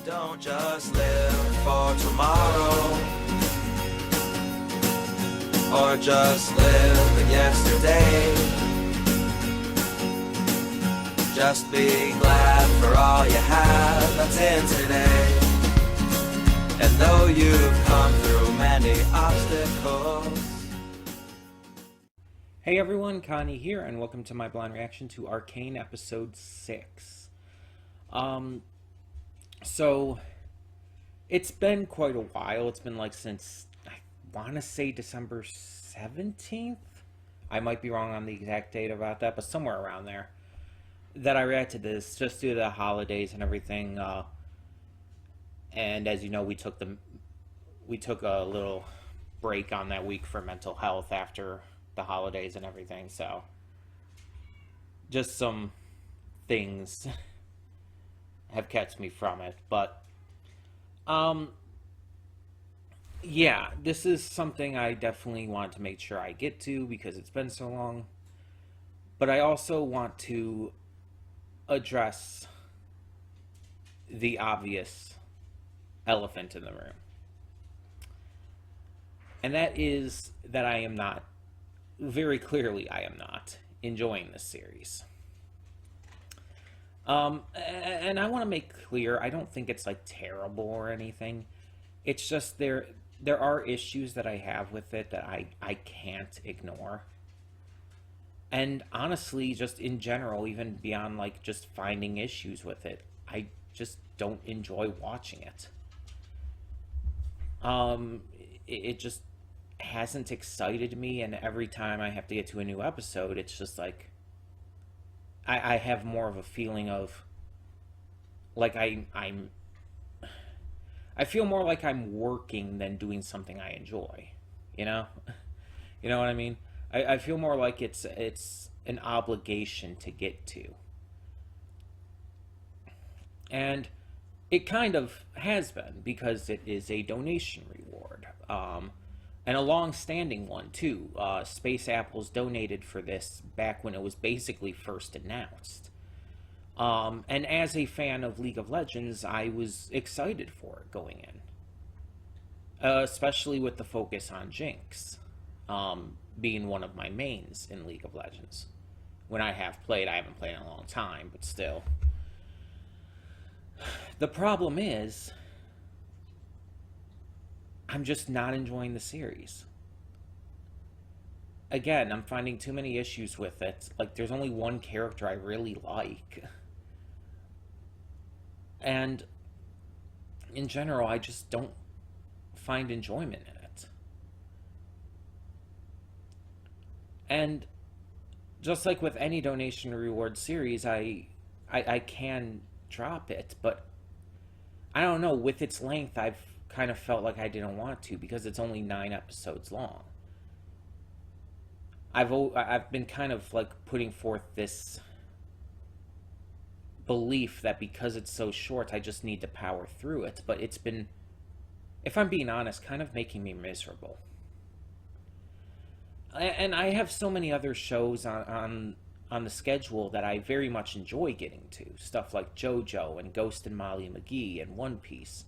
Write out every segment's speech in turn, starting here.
Don't just live for tomorrow, or just live in yesterday. Just be glad for all you have that's in today. And though you've come through many obstacles. Hey everyone, Connie here, and welcome to my blind reaction to Arcane Episode 6. So, it's been quite a while. It's been like since, I want to say December 17th? I might be wrong on the exact date about that, but somewhere around there. That I reacted to this, just due to the holidays and everything. And as you know, we took a little break on that week for mental health after the holidays and everything, so just some things have kept me from it, but yeah, this is something I definitely want to make sure I get to because it's been so long, but I also want to address the obvious elephant in the room, and that is that I am not, very clearly I am not enjoying this series. And I want to make clear, I don't think it's like terrible or anything. It's just there are issues that I have with it that I can't ignore. And honestly, just in general, even beyond like just finding issues with it, I just don't enjoy watching it. It just hasn't excited me, and every time I have to get to a new episode, it's just like I have more of a feeling of like I feel more like I'm working than doing something I enjoy, you know? You know what I mean? I feel more like it's an obligation to get to. And it kind of has been, because it is a donation reward. And a long-standing one, too. Space Apples donated for this back when it was basically first announced. And as a fan of League of Legends, I was excited for it going in. Especially with the focus on Jinx, being one of my mains in League of Legends. When I have played, I haven't played in a long time, but still. The problem is, I'm just not enjoying the series. Again, I'm finding too many issues with it. Like, there's only one character I really like. And in general, I just don't find enjoyment in it. And just like with any donation reward series, I can drop it, but I don't know, with its length, I've kind of felt like I didn't want to, because it's only 9 episodes long. I've been kind of like putting forth this belief that because it's so short, I just need to power through it, but it's been, if I'm being honest, kind of making me miserable. And I have so many other shows on the schedule that I very much enjoy getting to. Stuff like JoJo and Ghost and Molly McGee and One Piece.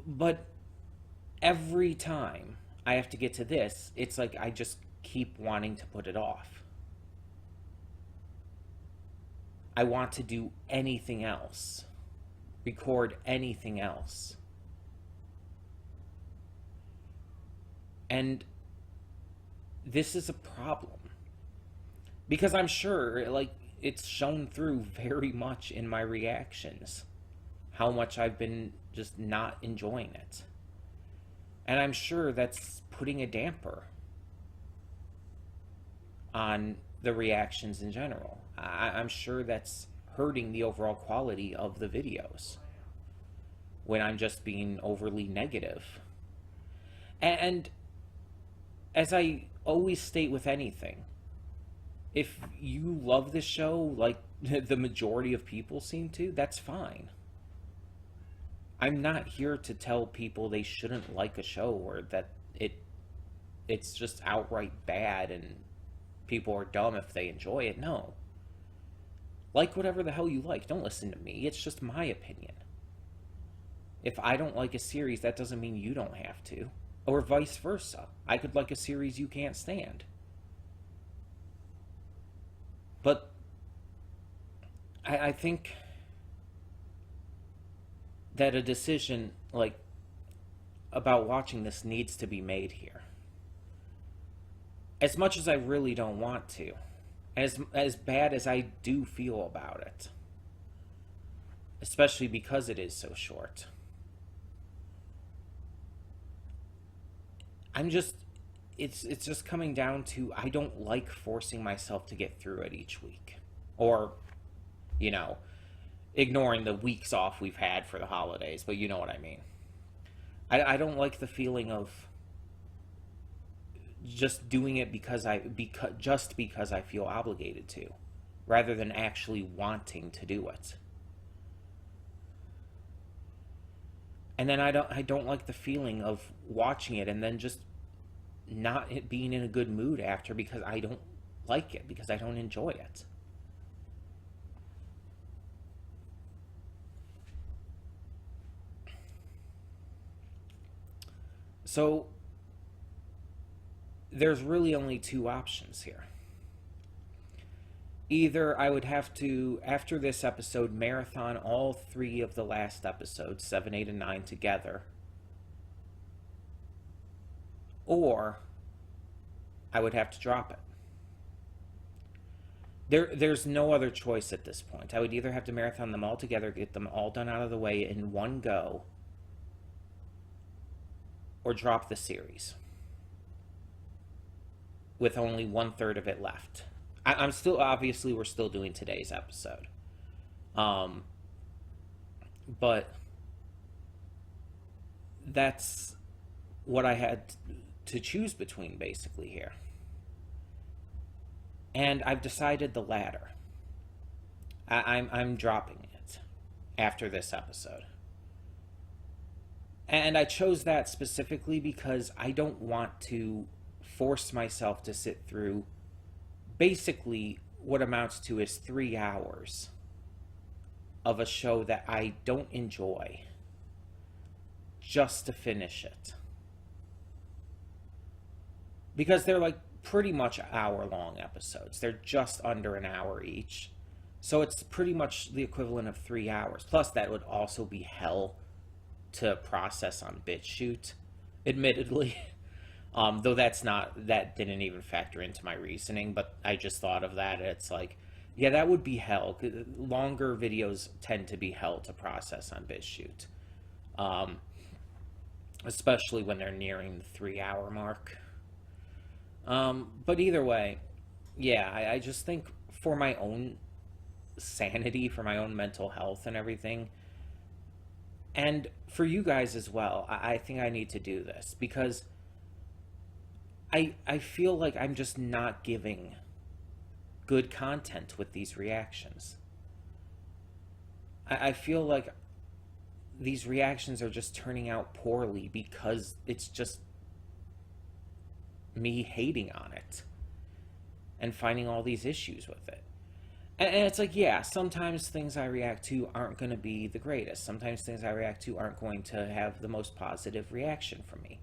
But every time I have to get to this, it's like I just keep wanting to put it off. I want to do anything else. Record anything else. And this is a problem. Because I'm sure, like, it's shown through very much in my reactions how much I've been just not enjoying it. And I'm sure that's putting a damper on the reactions in general. I'm sure that's hurting the overall quality of the videos when I'm just being overly negative. And as I always state with anything, if you love this show like the majority of people seem to, that's fine. I'm not here to tell people they shouldn't like a show, or that it's just outright bad and people are dumb if they enjoy it. No. Like whatever the hell you like. Don't listen to me. It's just my opinion. If I don't like a series, that doesn't mean you don't have to. Or vice versa. I could like a series you can't stand. But I think that a decision like about watching this needs to be made here. As much as I really don't want to, as bad as I do feel about it, especially because it is so short. It's just coming down to, I don't like forcing myself to get through it each week. Or, you know, ignoring the weeks off we've had for the holidays, but you know what I mean. I don't like the feeling of just doing it because I feel obligated to, rather than actually wanting to do it. And then I don't like the feeling of watching it and then just not being in a good mood after because I don't like it, because I don't enjoy it. So there's really only two options here. Either I would have to, after this episode, marathon all 3 of the last episodes, 7, 8, and 9 together. Or I would have to drop it. There's no other choice at this point. I would either have to marathon them all together, get them all done out of the way in one go, or drop the series with only 1/3 of it left. I'm still, obviously, we're still doing today's episode. But that's what I had to choose between, basically, here. And I've decided the latter. I'm dropping it after this episode. And I chose that specifically because I don't want to force myself to sit through basically what amounts to is 3 hours of a show that I don't enjoy just to finish it. Because they're like pretty much hour-long episodes. They're just under an hour each. So it's pretty much the equivalent of 3 hours. Plus that would also be hell to process on BitChute, admittedly. Though that didn't even factor into my reasoning, but I just thought of that. It's like, yeah, that would be hell. Longer videos tend to be hell to process on BitChute. Especially when they're nearing the 3-hour mark. But either way, yeah, I just think for my own sanity, for my own mental health and everything, and for you guys as well, I think I need to do this because I feel like I'm just not giving good content with these reactions. I feel like these reactions are just turning out poorly because it's just me hating on it and finding all these issues with it. And it's like, yeah, sometimes things I react to aren't going to be the greatest. Sometimes things I react to aren't going to have the most positive reaction from me.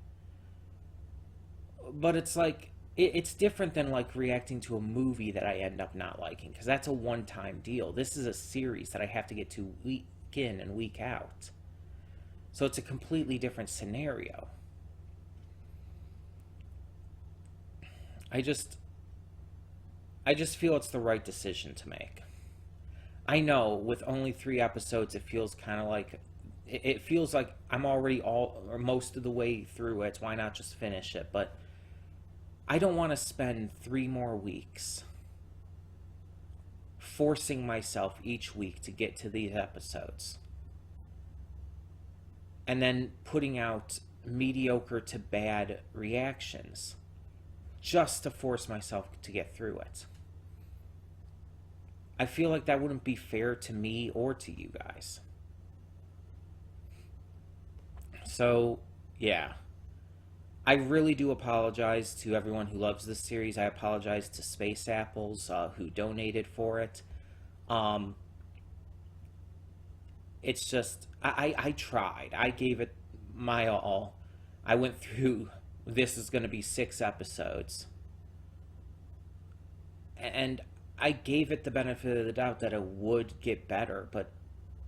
But it's like, it's different than like reacting to a movie that I end up not liking, because that's a one-time deal. This is a series that I have to get to week in and week out. So it's a completely different scenario. I just feel it's the right decision to make. I know with only 3 episodes, it feels kind of like, it feels like I'm already all or most of the way through it. Why not just finish it? But I don't want to spend 3 more weeks forcing myself each week to get to these episodes and then putting out mediocre to bad reactions just to force myself to get through it. I feel like that wouldn't be fair to me or to you guys. So, yeah. I really do apologize to everyone who loves this series. I apologize to Space Apples who donated for it. it's just, I tried. I gave it my all. I went through, this is going to be 6 episodes. And I gave it the benefit of the doubt that it would get better, but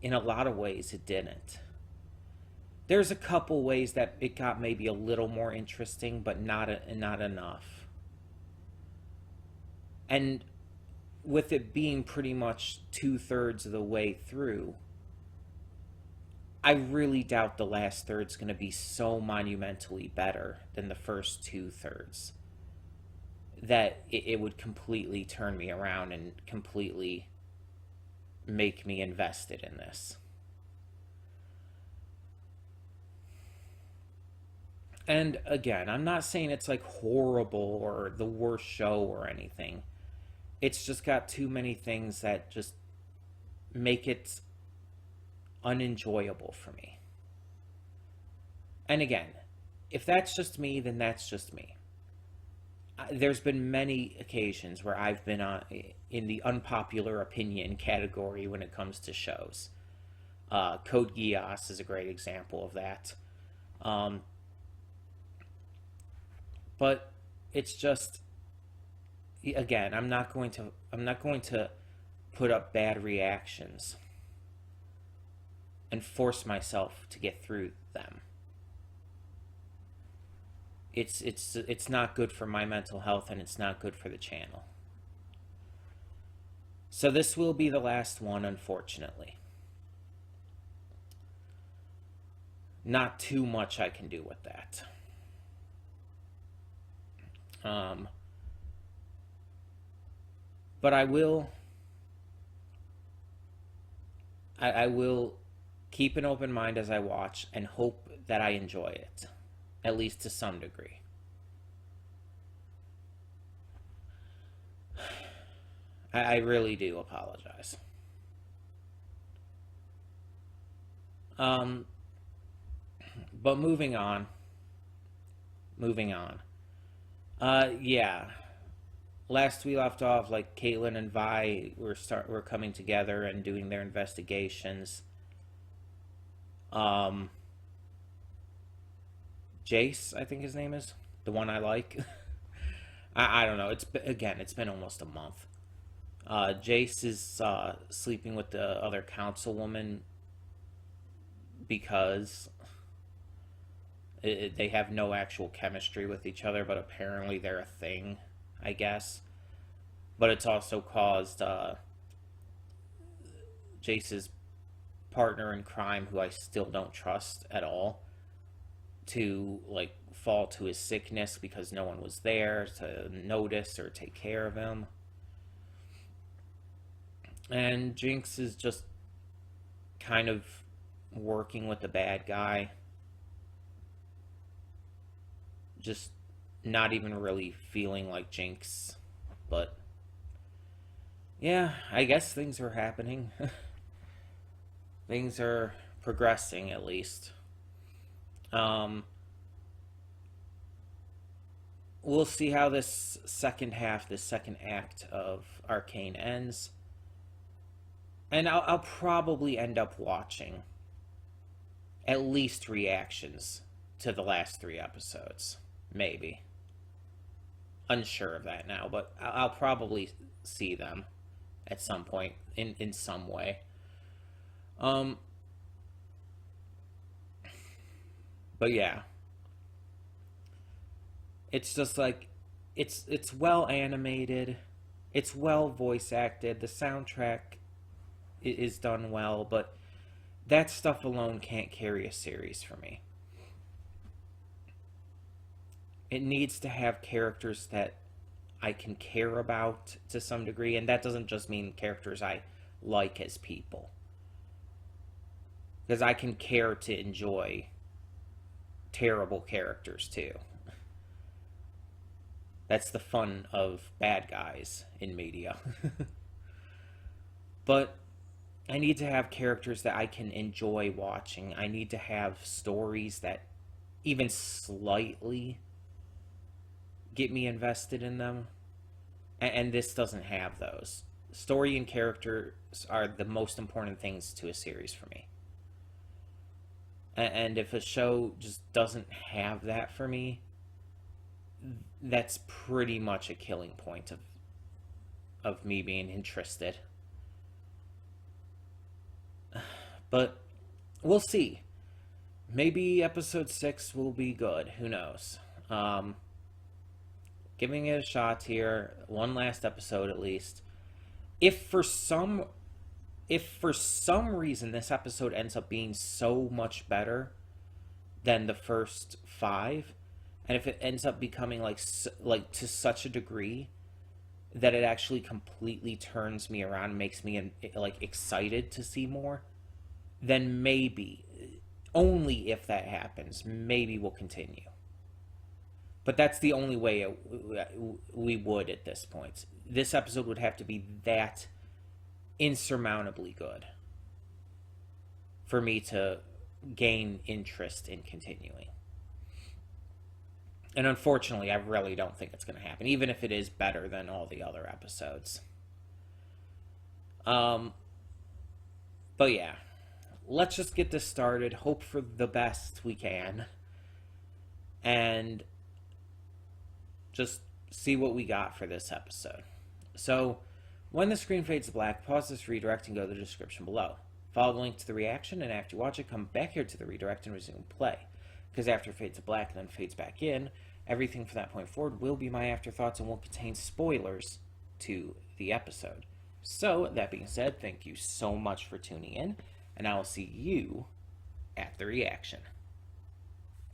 in a lot of ways it didn't. There's a couple ways that it got maybe a little more interesting, but not enough. And with it being pretty much 2/3 of the way through, I really doubt the last third's going to be so monumentally better than the first 2/3 that it would completely turn me around and completely make me invested in this. And again, I'm not saying it's like horrible or the worst show or anything. It's just got too many things that just make it unenjoyable for me. And again, if that's just me, then that's just me. There's been many occasions where I've been in the unpopular opinion category when it comes to shows. Code Geass is a great example of that. But it's just, again, I'm not going to put up bad reactions and force myself to get through them. It's not good for my mental health, and it's not good for the channel. So this will be the last one, unfortunately. Not too much I can do with that. But I will keep an open mind as I watch and hope that I enjoy it, at least to some degree. I really do apologize. But moving on. Yeah. Last we left off, like, Caitlin and Vi were coming together and doing their investigations. Jace, I think his name is, the one I like. I don't know. It's been almost a month. Jace is sleeping with the other councilwoman because they have no actual chemistry with each other, but apparently they're a thing, I guess. But it's also caused Jace's partner in crime, who I still don't trust at all, to, like, fall to his sickness because no one was there to notice or take care of him. And Jinx is just kind of working with the bad guy. Just not even really feeling like Jinx. But yeah, I guess things are happening. Things are progressing, at least. We'll see how this second act of Arcane ends. And I'll probably end up watching at least reactions to the last 3 episodes. Maybe. Unsure of that now, but I'll probably see them at some point in some way. But yeah. It's just like, it's well animated. It's well voice acted. The soundtrack is done well, but that stuff alone can't carry a series for me. It needs to have characters that I can care about to some degree, and that doesn't just mean characters I like as people. Because I can care to enjoy terrible characters too. That's the fun of bad guys in media. But I need to have characters that I can enjoy watching. I need to have stories that even slightly get me invested in them. And this doesn't have those. Story and characters are the most important things to a series for me. And if a show just doesn't have that for me, that's pretty much a killing point of me being interested. But we'll see. Maybe episode 6 will be good. Who knows? Giving it a shot here. One last episode at least. If for some reason this episode ends up being so much better than the first 5, and if it ends up becoming like to such a degree that it actually completely turns me around, makes me like excited to see more, then maybe, only if that happens, maybe we'll continue. But that's the only way we would at this point. This episode would have to be that insurmountably good for me to gain interest in continuing. And unfortunately, I really don't think it's going to happen, even if it is better than all the other episodes. But yeah, let's just get this started, hope for the best we can, and just see what we got for this episode. So, when the screen fades to black, pause this redirect and go to the description below. Follow the link to the reaction, and after you watch it, come back here to the redirect and resume play. Because after it fades to black and then fades back in, everything from that point forward will be my afterthoughts and will contain spoilers to the episode. So, that being said, thank you so much for tuning in, and I will see you at the reaction.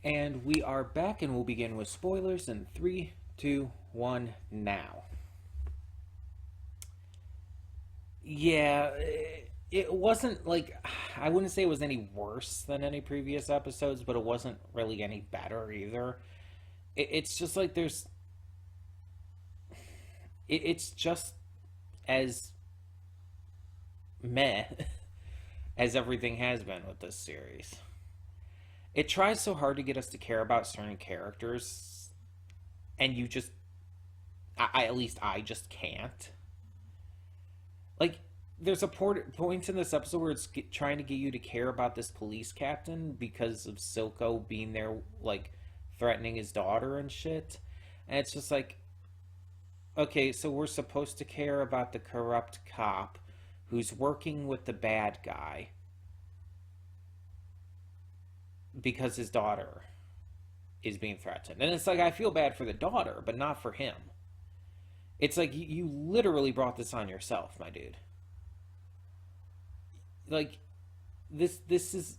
And we are back, and we'll begin with spoilers in 3, 2, 1, now. Yeah, it wasn't like, I wouldn't say it was any worse than any previous episodes, but it wasn't really any better either. It's just like it's just as meh as everything has been with this series. It tries so hard to get us to care about certain characters, and you just, at least I just can't. Like, there's a point in this episode where it's trying to get you to care about this police captain because of Silco being there, like, threatening his daughter and shit. And it's just like, okay, so we're supposed to care about the corrupt cop who's working with the bad guy because his daughter is being threatened. And it's like, I feel bad for the daughter, but not for him. It's like, you literally brought this on yourself, my dude. Like, this is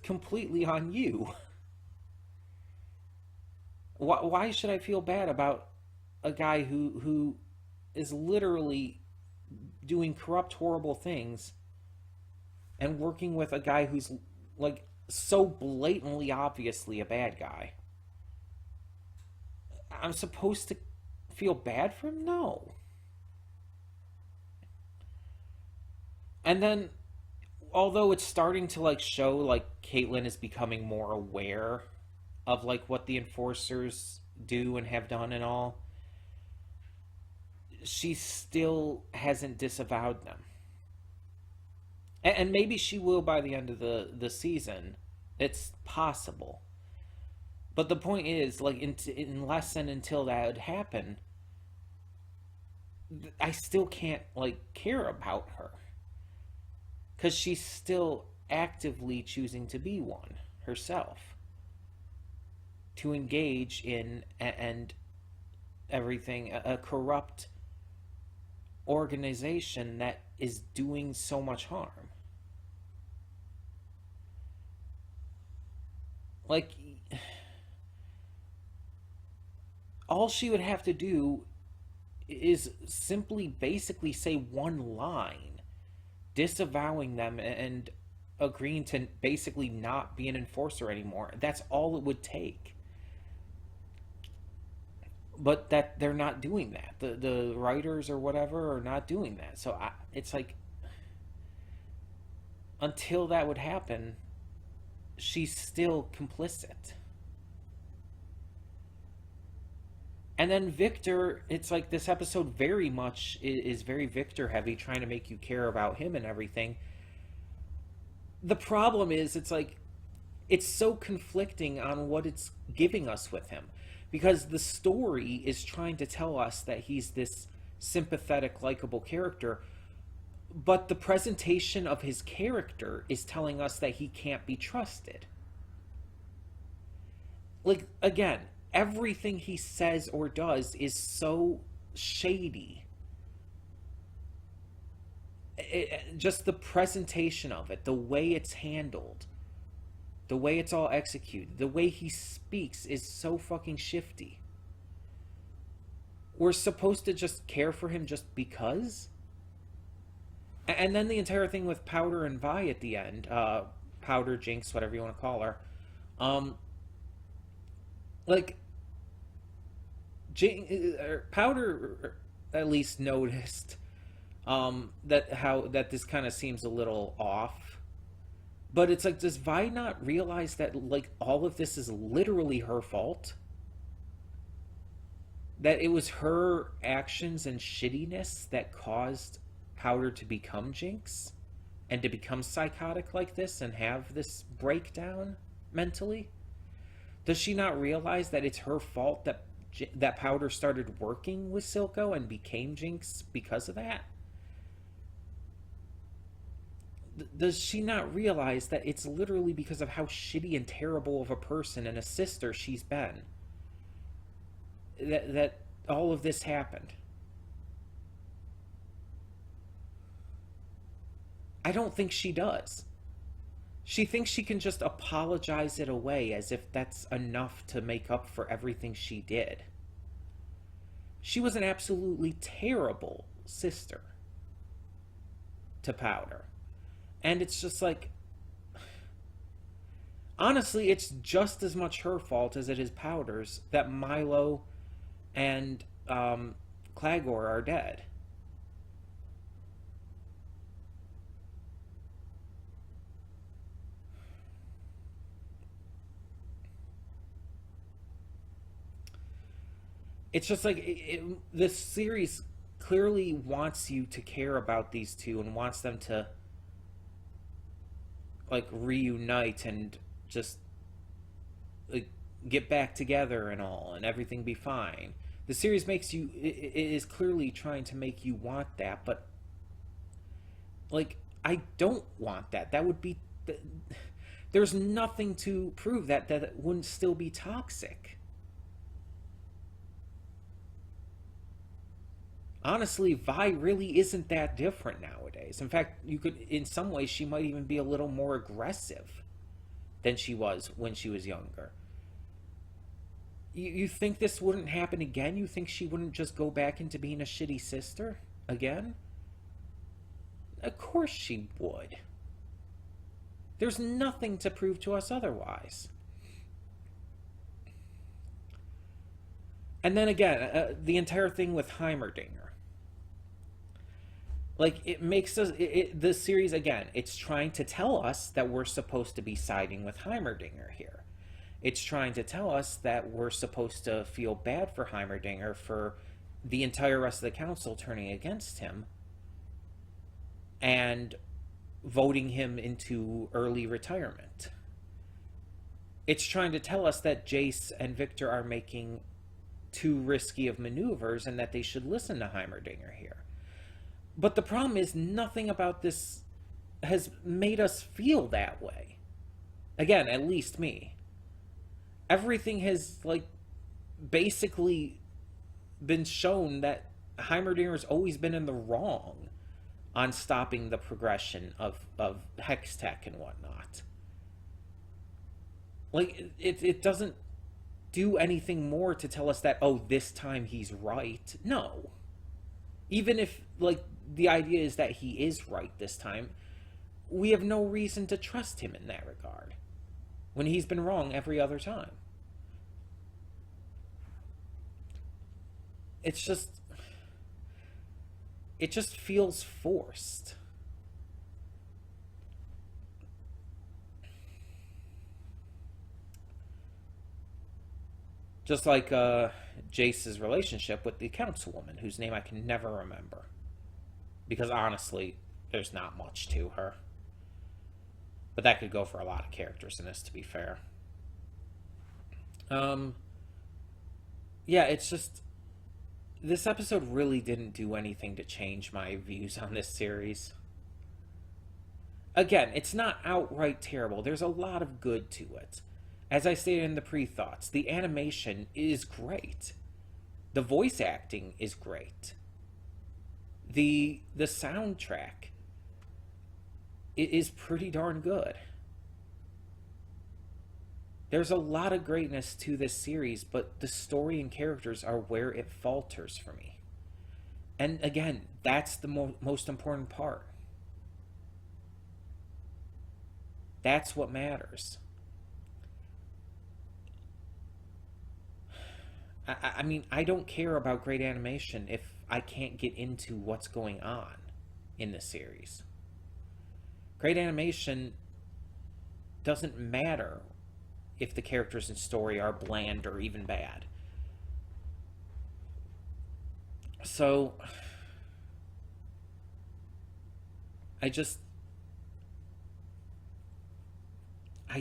completely on you. Why should I feel bad about a guy who is literally doing corrupt, horrible things and working with a guy who's, like, so blatantly, obviously a bad guy? I'm supposed to feel bad for him? No. And then, although it's starting to, like, show, like, Caitlin is becoming more aware of, like, what the enforcers do and have done and all, she still hasn't disavowed them. And maybe she will by the end of the season. It's possible. But the point is, like, unless and until that would happen, I still can't, like, care about her. Because she's still actively choosing to be one herself. To engage in, and everything, a corrupt organization that is doing so much harm. Like, all she would have to do is simply basically say one line, disavowing them and agreeing to basically not be an enforcer anymore. That's all it would take. But that they're not doing that. The writers or whatever are not doing that. So it's like, until that would happen, she's still complicit. And then Victor, it's like this episode very much is very Victor heavy, trying to make you care about him and everything. the problem is, it's like, it's so conflicting on what it's giving us with him, because the story is trying to tell us that he's this sympathetic, likable character, but the presentation of his character is telling us that he can't be trusted. Like, again, everything he says or does is so shady. Just the presentation of it, the way it's handled, the way it's all executed, the way he speaks is so fucking shifty. We're supposed to just care for him just because? And then the entire thing with Powder and Vi at the end, Powder, Jinx, whatever you want to call her, like, Powder at least noticed that this kind of seems a little off. But it's like, does Vi not realize that, like, all of this is literally her fault? That it was her actions and shittiness that caused Powder to become Jinx? And to become psychotic like this and have this breakdown mentally? Does she not realize that it's her fault that Powder started working with Silco and became Jinx because of that? Does she not realize that it's literally because of how shitty and terrible of a person and a sister she's been that all of this happened? I don't think she does. She thinks she can just apologize it away as if that's enough to make up for everything she did. She was an absolutely terrible sister to Powder. And it's just like, honestly, it's just as much her fault as it is Powder's that Milo and Clagor are dead. It's just like, this series clearly wants you to care about these two and wants them to, like, reunite and just, like, get back together and all, and everything be fine. The series makes you, it is clearly trying to make you want that, but, like, I don't want that. That would be, there's nothing to prove that it wouldn't still be toxic. Honestly, Vi really isn't that different nowadays. In fact, you could, in some ways, she might even be a little more aggressive than she was when she was younger. You think this wouldn't happen again? You think she wouldn't just go back into being a shitty sister again? Of course she would. There's nothing to prove to us otherwise. And then again, the entire thing with Heimerdinger. Like, it makes us, the series, again, it's trying to tell us that we're supposed to be siding with Heimerdinger here. It's trying to tell us that we're supposed to feel bad for Heimerdinger for the entire rest of the council turning against him and voting him into early retirement. It's trying to tell us that Jace and Victor are making too risky of maneuvers and that they should listen to Heimerdinger here. But the problem is, nothing about this has made us feel that way. Again, at least me. Everything has, like, basically been shown that Heimerdinger's always been in the wrong on stopping the progression of Hex Tech and whatnot. Like, it doesn't do anything more to tell us that, oh, this time he's right. No. Even if, like, the idea is that he is right this time, we have no reason to trust him in that regard, when he's been wrong every other time. It's just, it just feels forced. Just like Jace's relationship with the councilwoman, whose name I can never remember. Because honestly, there's not much to her. But that could go for a lot of characters in this, to be fair. Yeah, it's just, this episode really didn't do anything to change my views on this series. Again, it's not outright terrible. There's a lot of good to it. As I stated in the pre-thoughts, the animation is great. The voice acting is great. The soundtrack is pretty darn good. There's a lot of greatness to this series, but the story and characters are where it falters for me. And again, that's the most important part. That's what matters. I mean, I don't care about great animation if I can't get into what's going on in the series. Great animation doesn't matter if the characters and story are bland or even bad. So, I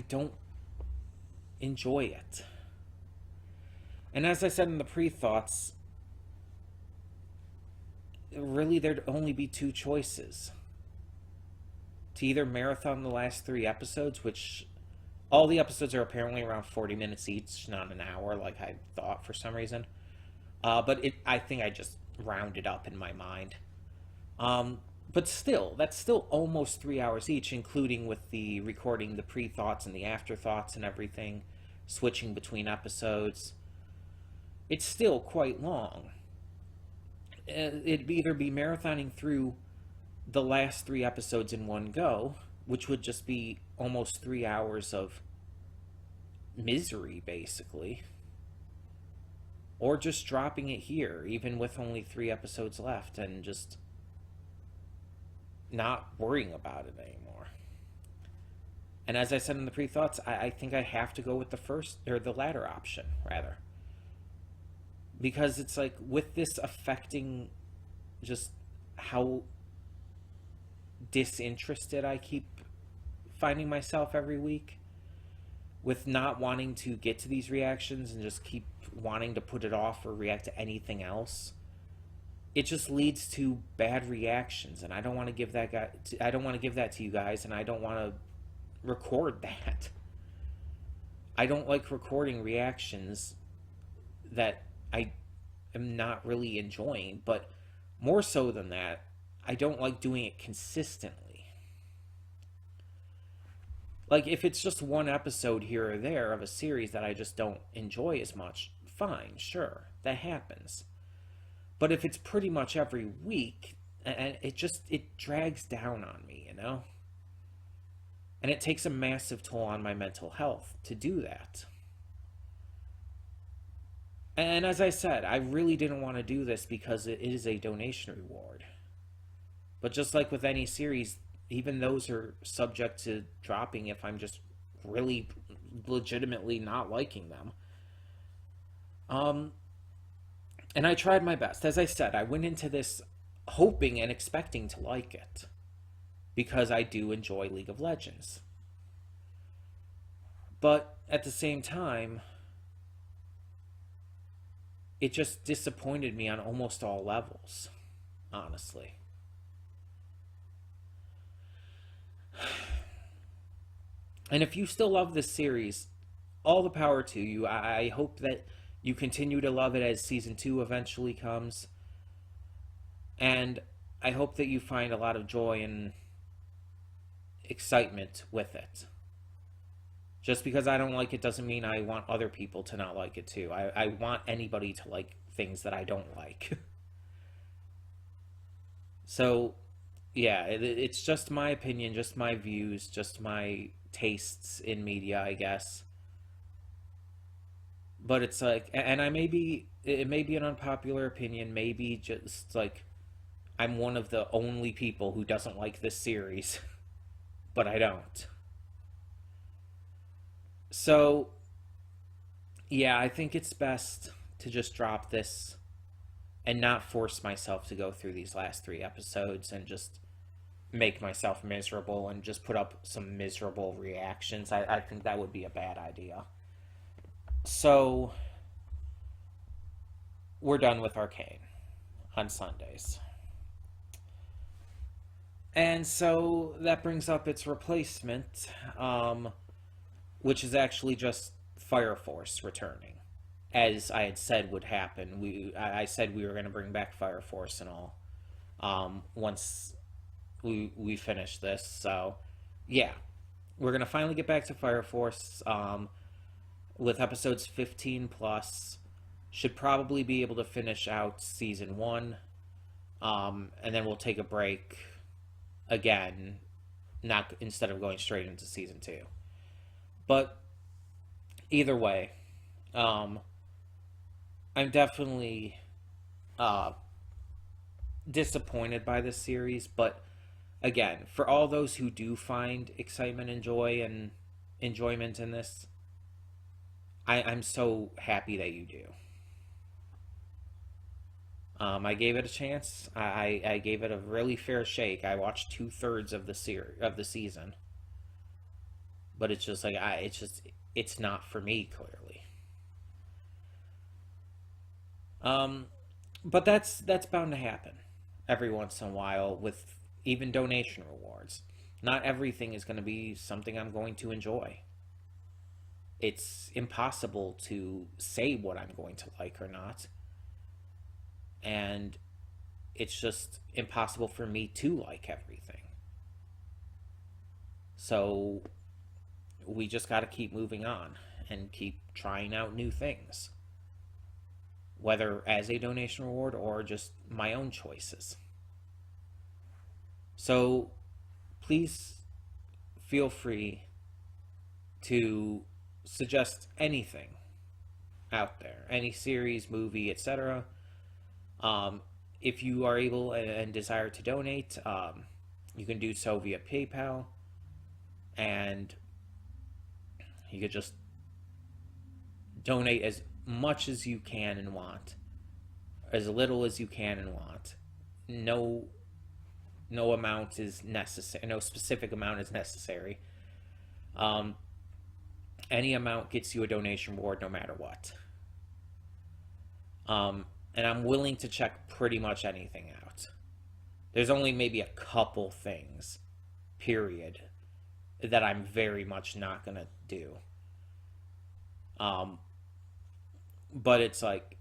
don't enjoy it. And as I said in the pre-thoughts, really there'd only be two choices. To either marathon the last 3 episodes, which all the episodes are apparently around 40 minutes each, not an hour like I thought for some reason. But I think I just rounded up in my mind. But still, that's still almost 3 hours each, including with the recording the pre-thoughts and the afterthoughts and everything, switching between episodes. It's still quite long. It'd either be marathoning through the last 3 episodes in one go, which would just be almost 3 hours of misery, basically, or just dropping it here, even with only 3 episodes left, and just not worrying about it anymore. And as I said in the pre-thoughts, I think I have to go with the latter option, rather. Because it's like, with this affecting just how disinterested I keep finding myself every week, with not wanting to get to these reactions and just keep wanting to put it off or react to anything else, it just leads to bad reactions, and I don't want to give that to you guys, and I don't want to record that. I don't like recording reactions that I am not really enjoying, but more so than that, I don't like doing it consistently. Like, if it's just one episode here or there of a series that I just don't enjoy as much, fine, sure, that happens. But if it's pretty much every week, and it drags down on me, you know? And it takes a massive toll on my mental health to do that. And as I said, I really didn't want to do this because it is a donation reward. But just like with any series, even those are subject to dropping if I'm just really legitimately not liking them. And I tried my best. As I said, I went into this hoping and expecting to like it, because I do enjoy League of Legends. But at the same time, it just disappointed me on almost all levels, honestly. And if you still love this series, all the power to you. I hope that you continue to love it as Season 2 eventually comes. And I hope that you find a lot of joy and excitement with it. Just because I don't like it doesn't mean I want other people to not like it too. I want anybody to like things that I don't like. So, yeah, it's just my opinion, just my views, just my tastes in media, I guess. But it's like, and it may be an unpopular opinion, maybe just like I'm one of the only people who doesn't like this series, but I don't. So, yeah, I think it's best to just drop this and not force myself to go through these last 3 episodes and just make myself miserable and just put up some miserable reactions. I think that would be a bad idea. So, we're done with Arcane on Sundays. And so that brings up its replacement, which is actually just Fire Force returning, as I had said would happen. I said we were going to bring back Fire Force and all, once we finish this. So, yeah, we're going to finally get back to Fire Force, with episodes 15 plus. Should probably be able to finish out season 1, and then we'll take a break again, not instead of going straight into season 2. But either way, I'm definitely disappointed by this series. But again, for all those who do find excitement and joy and enjoyment in this, I'm so happy that you do. I gave it a chance. I gave it a really fair shake. I watched 2/3 of the season, but it's just like it's not for me, clearly. But that's bound to happen every once in a while with even donation rewards. Not everything is going to be something I'm going to enjoy. It's impossible to say what I'm going to like or not. And it's just impossible for me to like everything. So we just got to keep moving on and keep trying out new things, whether as a donation reward or just my own choices. So please feel free to suggest anything out there, any series, movie, etc. If you are able and desire to donate, you can do so via PayPal, and you could just donate as much as you can and want, as little as you can and want. No amount is necessary. No specific amount is necessary. Any amount gets you a donation reward, no matter what. And I'm willing to check pretty much anything out. There's only maybe a couple things, period, that I'm very much not gonna do. But it's like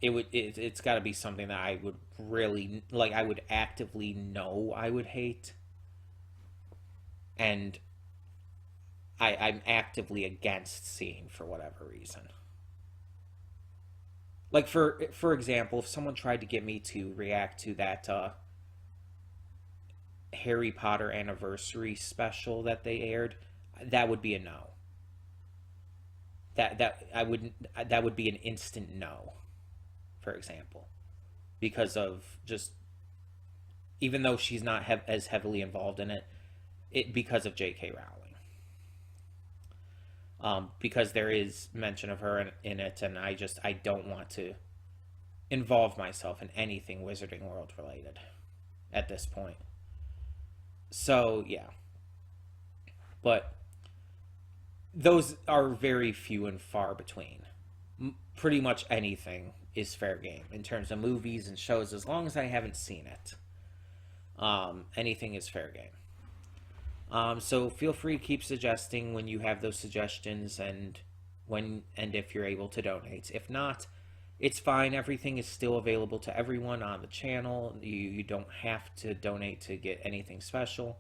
it's got to be something that I would really like. I would actively know I would hate, and I'm actively against seeing for whatever reason. Like, for example, if someone tried to get me to react to that Harry Potter anniversary special that they aired, that would be a no. That would be an instant no, for example, because of just, even though she's not as heavily involved in it because of J.K. Rowling. Because there is mention of her in it, and I don't want to involve myself in anything Wizarding World related at this point. So, yeah. But those are very few and far between. Pretty much anything is fair game in terms of movies and shows, as long as I haven't seen it. Anything is fair game. So feel free to keep suggesting when you have those suggestions and if you're able to donate. If not, it's fine. Everything is still available to everyone on the channel. You don't have to donate to get anything special.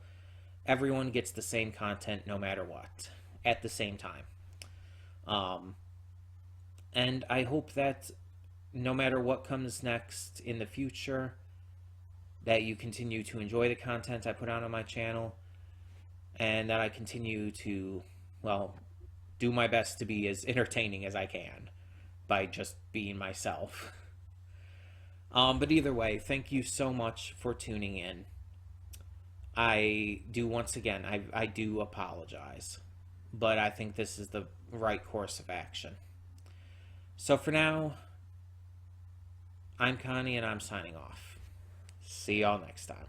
Everyone gets the same content no matter what at the same time. And I hope that no matter what comes next in the future, that you continue to enjoy the content I put out on my channel, and that I continue to, well, do my best to be as entertaining as I can by just being myself. But either way, thank you so much for tuning in. I do, once again, I do apologize, but I think this is the right course of action. So for now, I'm Connie, and I'm signing off. See y'all next time.